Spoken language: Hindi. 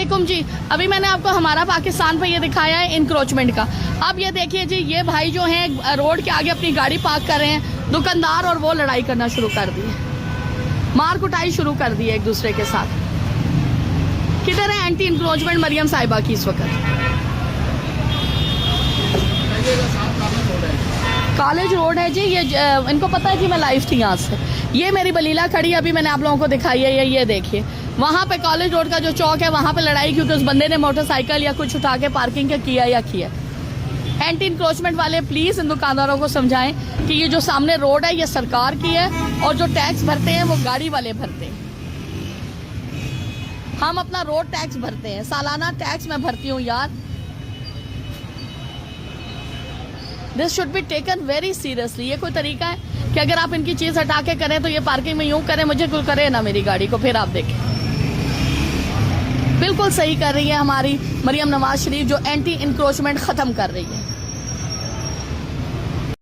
अस्सलामुअलैकुम जी। अभी मैंने आपको हमारा पाकिस्तान पे ये दिखाया है इंक्रोचमेंट का। अब ये देखिए जी, ये भाई जो हैं रोड के आगे अपनी गाड़ी पार्क कर रहे हैं, दुकानदार और वो लड़ाई करना शुरू कर दी है, मार कुटाई शुरू कर दी है एक दूसरे के साथ। किधर है एंटी इंक्रोचमेंट मरियम साहिबा की इस वक्त? कॉलेज रोड है जी, ये इनको पता है जी, मैं लाइव थी यहाँ से। ये मेरी बलीला खड़ी है, अभी मैंने आप लोगों को दिखाई है, ये देखिए वहाँ पे कॉलेज रोड का जो चौक है वहाँ पे लड़ाई, क्योंकि उस बंदे ने मोटरसाइकिल या कुछ उठा के पार्किंग का किया। एंटी इंक्रोचमेंट वाले प्लीज इन दुकानदारों को समझाएं कि ये जो सामने रोड है ये सरकार की है और जो टैक्स भरते हैं वो गाड़ी वाले भरते हैं। हम अपना रोड टैक्स भरते हैं, सालाना टैक्स मैं भरती हूँ यार। This should be taken very seriously. ये कोई तरीका है कि अगर आप इनकी चीज हटा के करें तो ये पार्किंग में यूं करें, मुझे कुछ करे ना मेरी गाड़ी को, फिर आप देखें। बिल्कुल सही कर रही है हमारी मरियम नवाज शरीफ, जो एंटी इंक्रोचमेंट खत्म कर रही है।